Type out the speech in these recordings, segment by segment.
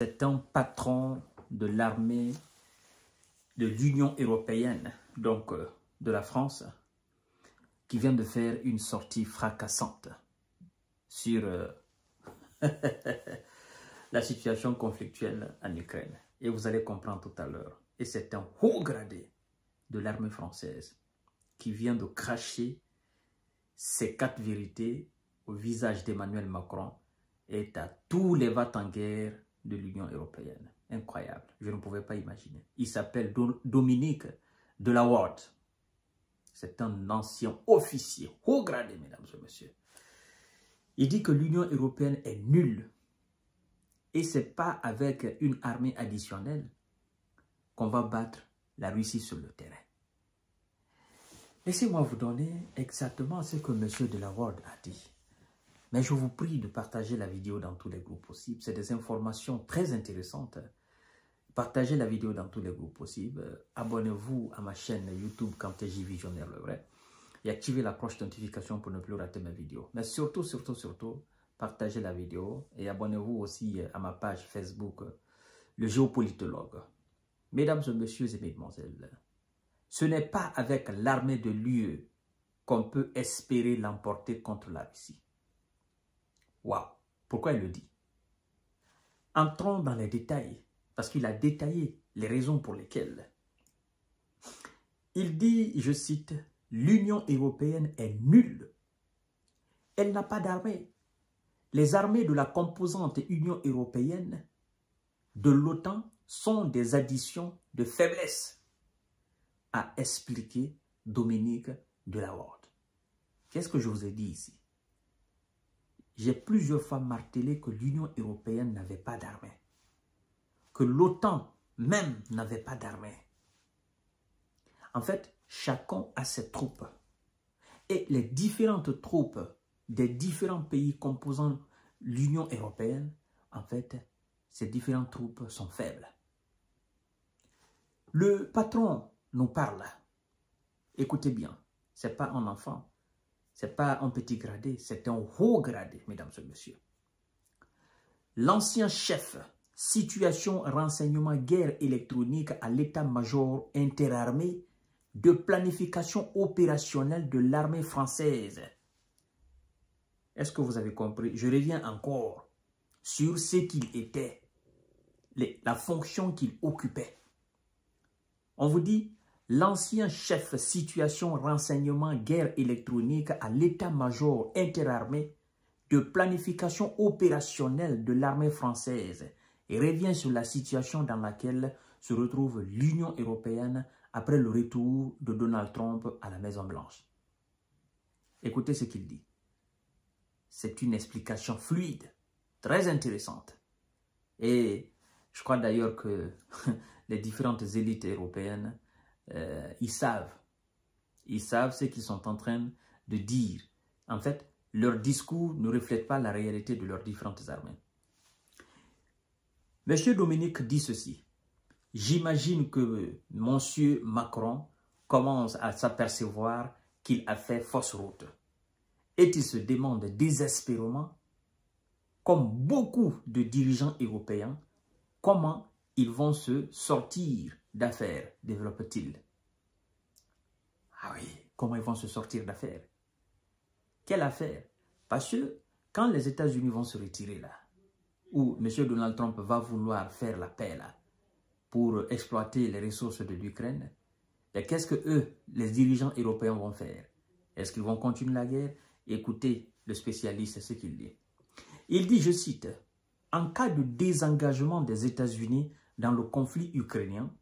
C'est un patron de l'armée de l'Union européenne, donc de la France, qui vient de faire une sortie fracassante sur la situation conflictuelle en Ukraine. Et vous allez comprendre tout à l'heure. Et c'est un haut gradé de l'armée française qui vient de cracher ces 4 vérités au visage d'Emmanuel Macron et à tous les va-t-en-guerre de l'Union européenne. Incroyable, je ne pouvais pas imaginer. Il s'appelle Dominique de la Ward. C'est un ancien officier, haut gradé, mesdames et messieurs. Il dit que l'Union européenne est nulle. Et ce n'est pas avec une armée additionnelle qu'on va battre la Russie sur le terrain. Laissez-moi vous donner exactement ce que M. de la Ward a dit. Mais je vous prie de partager la vidéo dans tous les groupes possibles. C'est des informations très intéressantes. Partagez la vidéo dans tous les groupes possibles. Abonnez-vous à ma chaîne YouTube Kanteji Visionnaire le vrai. Et activez la cloche de notification pour ne plus rater mes vidéos. Mais surtout, partagez la vidéo. Et abonnez-vous aussi à ma page Facebook, le géopolitologue. Mesdames et messieurs et mesdemoiselles, ce n'est pas avec l'armée de l'UE qu'on peut espérer l'emporter contre la Russie. Waouh! Pourquoi il le dit? Entrons dans les détails, parce qu'il a détaillé les raisons pour lesquelles. Il dit, je cite, « L'Union européenne est nulle. Elle n'a pas d'armée. Les armées de la composante Union européenne de l'OTAN sont des additions de faiblesse », a expliqué Dominique de la Ward. Qu'est-ce que je vous ai dit ici? J'ai plusieurs fois martelé que l'Union européenne n'avait pas d'armée, que l'OTAN même n'avait pas d'armée. En fait, chacun a ses troupes. Et les différentes troupes des différents pays composant l'Union européenne, en fait, ces différentes troupes sont faibles. Le patron nous parle. Écoutez bien, ce n'est pas un enfant. Ce n'est pas un petit gradé, c'est un haut gradé, mesdames et messieurs. L'ancien chef, situation, renseignement, guerre électronique à l'état-major interarmé de planification opérationnelle de l'armée française. Est-ce que vous avez compris? Je reviens encore sur ce qu'il était, la fonction qu'il occupait. On vous dit, l'ancien chef situation, renseignement, guerre électronique à l'état-major interarmé de planification opérationnelle de l'armée française et revient sur la situation dans laquelle se retrouve l'Union européenne après le retour de Donald Trump à la Maison-Blanche. Écoutez ce qu'il dit. C'est une explication fluide, très intéressante. Et je crois d'ailleurs que les différentes élites européennes ils savent ce qu'ils sont en train de dire. En fait, leur discours ne reflète pas la réalité de leurs différentes armées. Monsieur Dominique dit ceci. J'imagine que monsieur Macron commence à s'apercevoir qu'il a fait fausse route. Et il se demande désespérément, comme beaucoup de dirigeants européens, comment ils vont se sortir d'affaires, développe-t-il. Ah oui, comment ils vont se sortir d'affaires? Quelle affaire? Parce que quand les États-Unis vont se retirer là, ou M. Donald Trump va vouloir faire la paix là, pour exploiter les ressources de l'Ukraine, qu'est-ce que eux, les dirigeants européens vont faire? Est-ce qu'ils vont continuer la guerre? Écoutez le spécialiste, ce qu'il dit. Il dit, je cite, « En cas de désengagement des États-Unis dans le conflit ukrainien,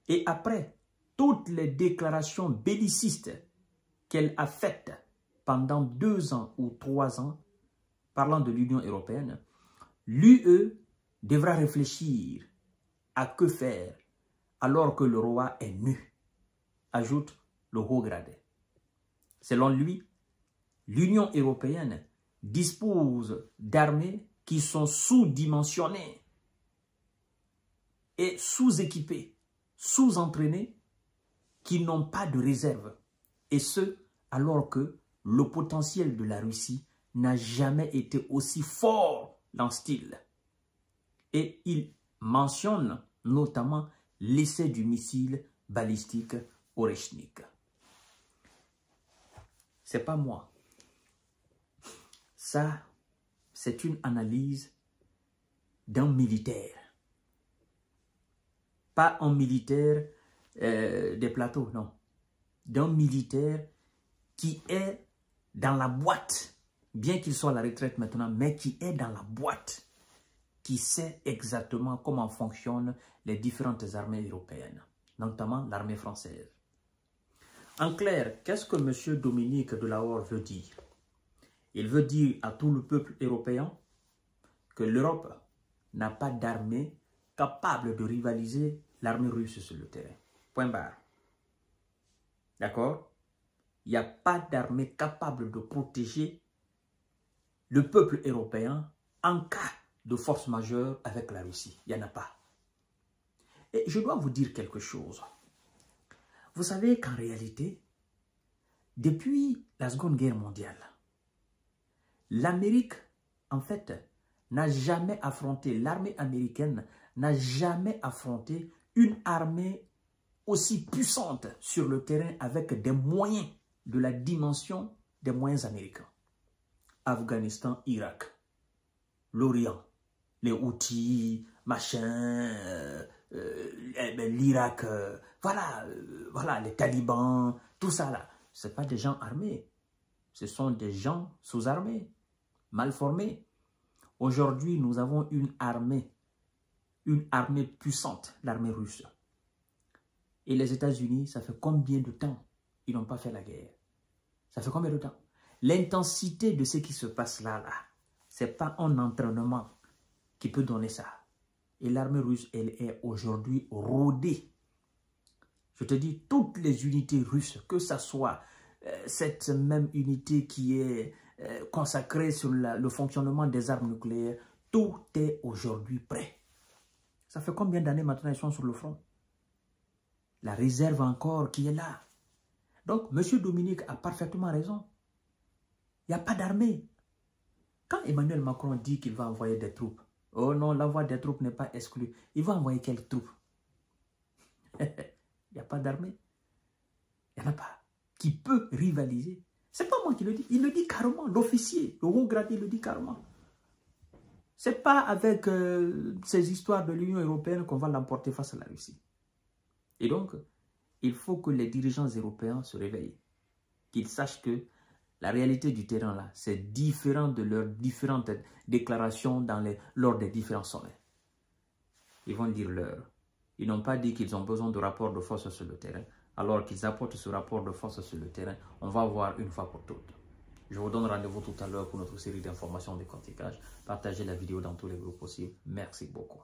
et après toutes les déclarations bellicistes qu'elle a faites pendant 2 ans ou 3 ans, parlant de l'Union européenne, l'UE devra réfléchir à que faire alors que le roi est nu, ajoute le haut gradé. Selon lui, l'Union européenne dispose d'armées qui sont sous-dimensionnées et sous-équipées, sous-entraînées, qui n'ont pas de réserve. Et ce, alors que le potentiel de la Russie n'a jamais été aussi fort dans ce style. Et il mentionne notamment l'essai du missile balistique Oreshnik. C'est pas moi. Ça, c'est une analyse d'un militaire. Pas un militaire des plateaux, non. D'un militaire qui est dans la boîte, bien qu'il soit à la retraite maintenant, mais qui est dans la boîte, qui sait exactement comment fonctionnent les différentes armées européennes, notamment l'armée française. En clair, qu'est-ce que M. Dominique de la Horde veut dire? Il veut dire à tout le peuple européen que l'Europe n'a pas d'armée capable de rivaliser l'armée russe sur le terrain. Point barre. D'accord? Il n'y a pas d'armée capable de protéger le peuple européen en cas de force majeure avec la Russie. Il n'y en a pas. Et je dois vous dire quelque chose. Vous savez qu'en réalité, depuis la Seconde Guerre mondiale, l'Amérique, en fait, n'a jamais affronté, l'armée américaine n'a jamais affronté une armée aussi puissante sur le terrain avec des moyens de la dimension des moyens américains. Afghanistan, Irak, l'Orient, les Houthis, machin, l'Irak, voilà, les talibans, tout ça là. Ce ne sont pas des gens armés, ce sont des gens sous-armés, mal formés. Aujourd'hui, nous avons une armée puissante, l'armée russe. Et les États-Unis, ça fait combien de temps ils n'ont pas fait la guerre? Ça fait combien de temps? L'intensité de ce qui se passe là, ce n'est pas un entraînement qui peut donner ça. Et l'armée russe, elle est aujourd'hui rodée. Je te dis, toutes les unités russes, que ce soit cette même unité qui est consacrée sur le fonctionnement des armes nucléaires, tout est aujourd'hui prêt. Ça fait combien d'années maintenant ils sont sur le front? La réserve encore qui est là. Donc, M. Dominique a parfaitement raison. Il n'y a pas d'armée. Quand Emmanuel Macron dit qu'il va envoyer des troupes, oh non, l'envoi des troupes n'est pas exclu. Il va envoyer quelles troupes? Il n'y a pas d'armée. Il n'y en a pas. Qui peut rivaliser? Ce n'est pas moi qui le dis. Il le dit carrément. L'officier, le haut gradé le dit carrément. Ce n'est pas avec ces histoires de l'Union européenne qu'on va l'emporter face à la Russie. Et donc, il faut que les dirigeants européens se réveillent. Qu'ils sachent que la réalité du terrain, là, c'est différent de leurs différentes déclarations lors des différents sommets. Ils vont dire l'heure. Ils n'ont pas dit qu'ils ont besoin de rapports de force sur le terrain. Alors qu'ils apportent ce rapport de force sur le terrain, on va voir une fois pour toutes. Je vous donne rendez-vous tout à l'heure pour notre série d'informations de décortiquage. Partagez la vidéo dans tous les groupes possibles. Merci beaucoup.